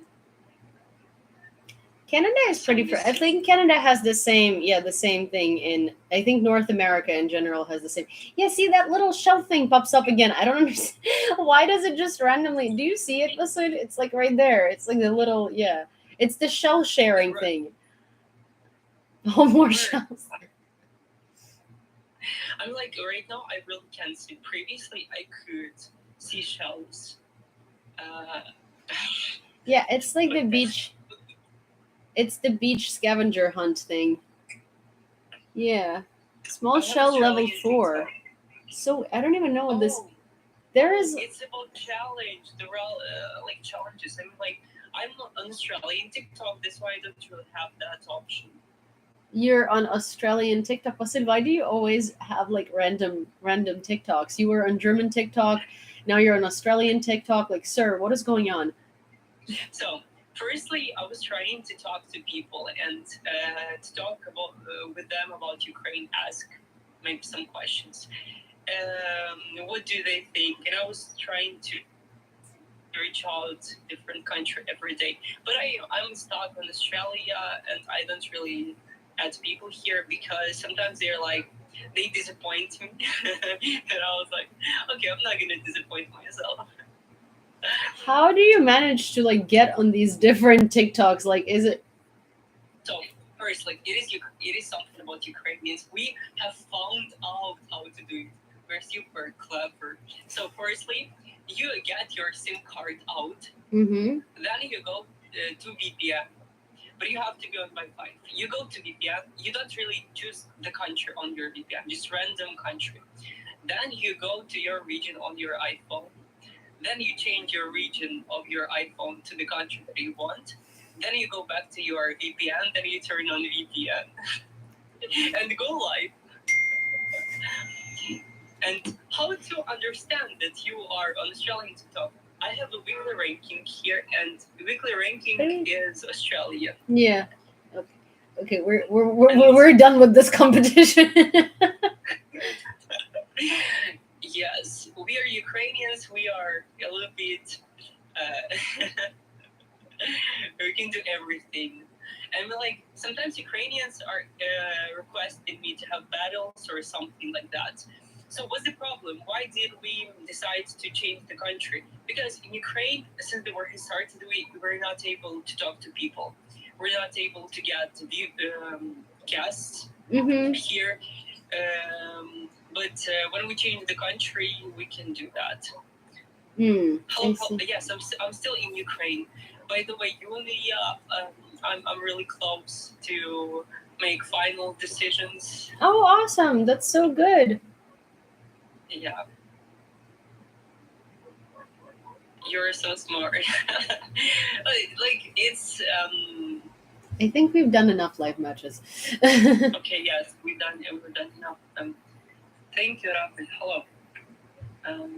[SPEAKER 1] Canada is pretty. I think Canada has the same. Yeah, the same thing in. I think North America in general has the same. Yeah, see that little shell thing pops up again. I don't understand. Why does it just randomly? Do you see it? Listen, it's like right there. It's like the little. Yeah, it's the shell sharing thing. Oh, more shells.
[SPEAKER 2] I'm like, right now I really can't see. Previously I could see shells.
[SPEAKER 1] Yeah, it's like the beach. It's the beach scavenger hunt thing. Yeah, small shell level 4. So I don't even know what this. There is.
[SPEAKER 2] It's about challenge. There are like challenges. I mean, like, I'm not on Australian TikTok. That's why I don't really have that option.
[SPEAKER 1] You're on Australian TikTok. Vasil, why do you always have like random TikToks? You were on German TikTok, now you're on Australian TikTok. Like, sir, what is going on?
[SPEAKER 2] So, firstly, I was trying to talk to people and to talk about with them about Ukraine, ask maybe some questions. What do they think? And I was trying to reach out different country every day. But I'm stuck on Australia, and I don't really add people here because sometimes they're like, they disappoint me. And I was like, okay, I'm not gonna disappoint myself.
[SPEAKER 1] How do you manage to like get on these different TikToks? Like, is it
[SPEAKER 2] So first, like it is something about Ukrainians. We have found out how to do it. We're super clever. So firstly, you get your SIM card out.
[SPEAKER 1] mm-hmm.
[SPEAKER 2] Then you go to VPN, but you have to be on Wi-Fi. You go to VPN. You don't really choose the country on your VPN, just random country. Then you go to your region on your iPhone. Then you change your region of your iPhone to the country that you want. Then you go back to your VPN. Then you turn on VPN and go live. And how to understand that you are on Australian TikTok? I have a weekly ranking here, and the weekly ranking is Australian.
[SPEAKER 1] Yeah. Okay. We're done with this competition.
[SPEAKER 2] Yes, we are Ukrainians. We are a little bit. We can do everything. And like sometimes Ukrainians are requesting me to have battles or something like that. So what's the problem? Why did we decide to change the country? Because in Ukraine, since the war has started, we were not able to talk to people. We're not able to get guests
[SPEAKER 1] mm-hmm.
[SPEAKER 2] here. But when we change the country, we can do that. Yes, I'm still in Ukraine. By the way, Yulia, I'm really close to make final decisions.
[SPEAKER 1] Oh, awesome! That's so good.
[SPEAKER 2] Yeah. You're so smart. like it's.
[SPEAKER 1] I think we've done enough live matches.
[SPEAKER 2] Okay. Yes, we're done enough. Thank you, Rafael. Hello.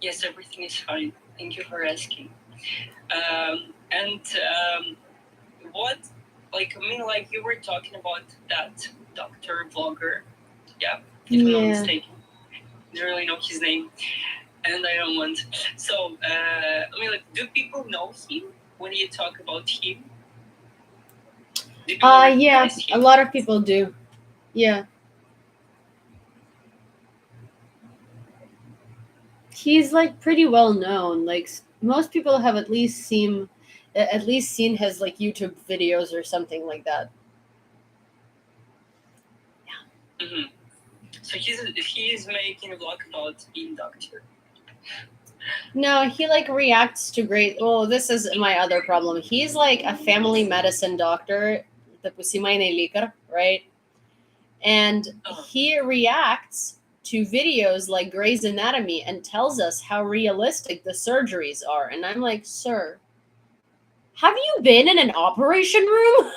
[SPEAKER 2] Yes, everything is fine. Thank you for asking. What, like, I mean, like you were talking about that doctor vlogger. Yeah, if I'm not mistaken. I don't really know his name, and I don't want. So, I mean, like, do people know him when you talk about him?
[SPEAKER 1] Yeah, a lot of people do. Yeah. He's like pretty well known. Like most people have at least seen his like YouTube videos or something like that.
[SPEAKER 2] Yeah. Mm-hmm. So he's making a vlog about being doctor.
[SPEAKER 1] No, he like reacts to great. Well, this is my other problem. He's like a family medicine doctor, right? And he reacts to videos like Grey's Anatomy and tells us how realistic the surgeries are. And I'm like, sir, have you been in an operation room?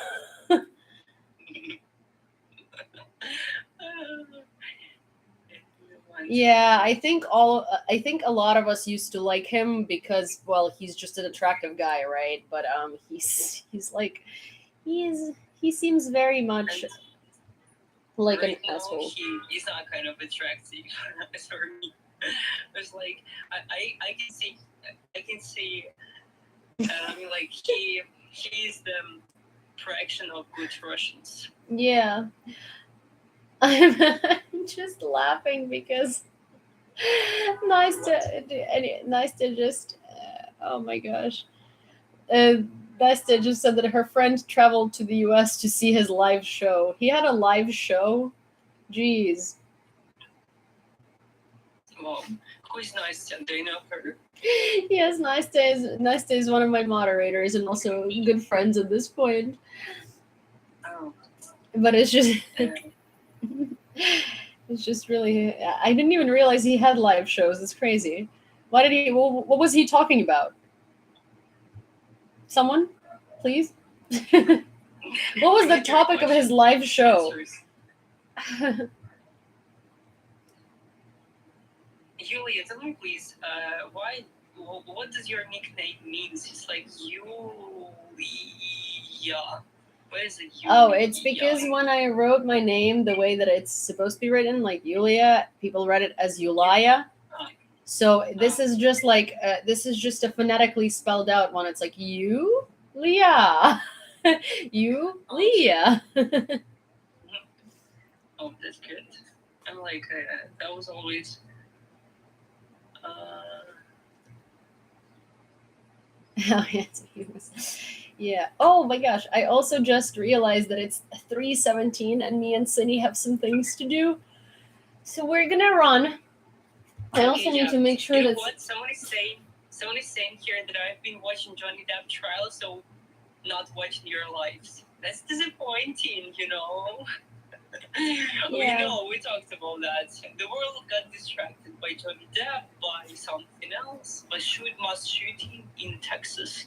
[SPEAKER 1] Yeah, I think a lot of us used to like him because, well, he's just an attractive guy, right? But he seems very much like
[SPEAKER 2] right
[SPEAKER 1] an asshole.
[SPEAKER 2] He's not kind of attractive for me. It's like I can see I mean, like he's the fraction of good Russians.
[SPEAKER 1] Yeah. I'm just laughing because nice to just oh my gosh. Besta just said that her friend traveled to the US to see his live show. He had a live show? Jeez.
[SPEAKER 2] Well, who is Nastya? Do you know her?
[SPEAKER 1] Yes, Nastya is one of my moderators and also good friends at this point.
[SPEAKER 2] Oh.
[SPEAKER 1] But it's just it's just really I didn't even realize he had live shows. It's crazy. Why did he? What was he talking about? Someone, please. What was the topic of his live show?
[SPEAKER 2] Julia, tell me please, what does your nickname mean? It's like Julia. What is it? Julia?
[SPEAKER 1] Oh, it's because when I wrote my name the way that it's supposed to be written, like Yulia, people read it as Yulia. So this is just like this is just a phonetically spelled out one. It's like you, Leah, you, Leah.
[SPEAKER 2] Oh, that's good. I'm like that was always.
[SPEAKER 1] Oh, yeah. Oh my gosh! I also just realized that it's 3:17, and me and Syni have some things to do, so we're gonna run. I also need to make sure that
[SPEAKER 2] someone is saying here that I've been watching Johnny Depp trial, so not watching your lives. That's disappointing, you know.
[SPEAKER 1] Yeah.
[SPEAKER 2] We talked about that. The world got distracted by Johnny Depp, by something else, by mass shooting in Texas.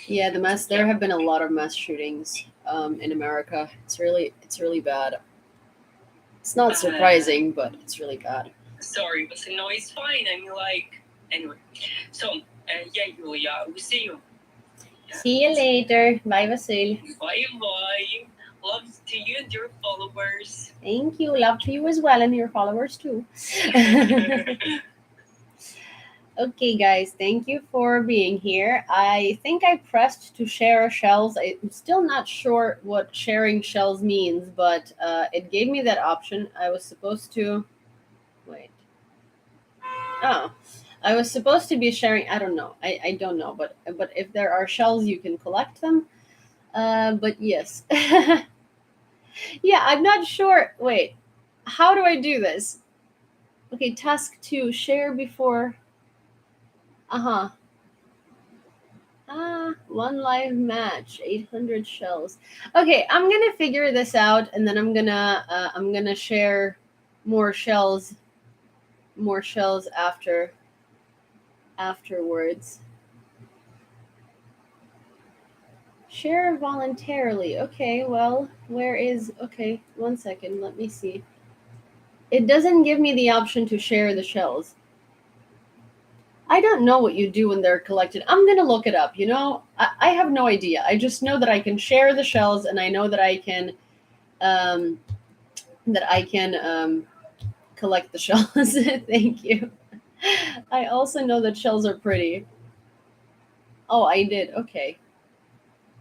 [SPEAKER 1] Yeah, there have been a lot of mass shootings in America. It's really bad. It's not surprising, but it's really bad.
[SPEAKER 2] Sorry, but no, it's fine. I mean, like, anyway. So, yeah, Julia, we see you.
[SPEAKER 1] See you later. Bye, Vasil.
[SPEAKER 2] Bye. Love to you and your followers.
[SPEAKER 1] Thank you. Love to you as well and your followers too. Okay, guys, thank you for being here. I think I pressed to share shells. I'm still not sure what sharing shells means, but it gave me that option. I was supposed to... Wait. Oh. I was supposed to be sharing... I don't know. I don't know, but if there are shells, you can collect them. But yes. Yeah, I'm not sure. Wait. How do I do this? Okay, task 2. Share before... Uh-huh. One live match, 800 shells. Okay, I'm gonna figure this out, and then I'm gonna share more shells afterwards. Share voluntarily. Okay, well, okay, 1 second, let me see. It doesn't give me the option to share the shells. I don't know what you do when they're collected. I'm going to look it up, I have no idea. I just know that I can share the shells, and I know that I can collect the shells. Thank you. I also know that shells are pretty. Oh, I did. Okay.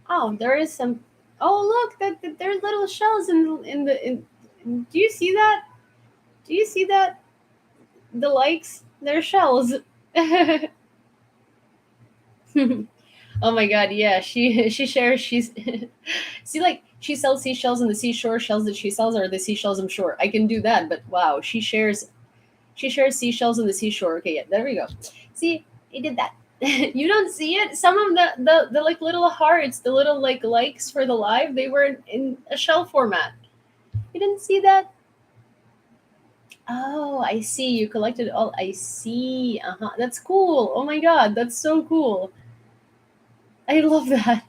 [SPEAKER 1] Oh, there is some... Oh, look, that there's little shells in do you see that? Do you see that? The likes, they're shells. Oh my god, yeah, she shares. She's see, like, she sells seashells, and the seashore shells that she sells are the seashells. I'm sure I can do that, but wow, she shares seashells in the seashore. Okay, yeah, there we go. See, I did that. You don't see it. Some of the like little hearts, the little like likes for the live, they were in a shell format. You didn't see that? Oh, I see. You collected all. I see. That's cool. Oh my god, that's so cool. I love that.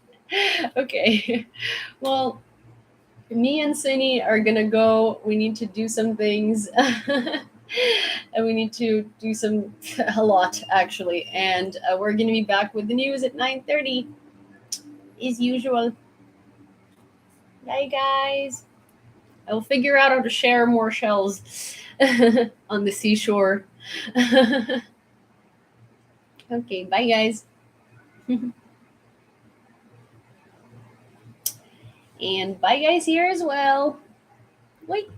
[SPEAKER 1] Okay. Well, me and Syni are gonna go. We need to do some things. And we need to do a lot, actually. And we're gonna be back with the news at 9:30, as usual. Bye, guys. I'll figure out how to share more shells on the seashore. Okay, bye, guys. And bye, guys, here as well. Wait.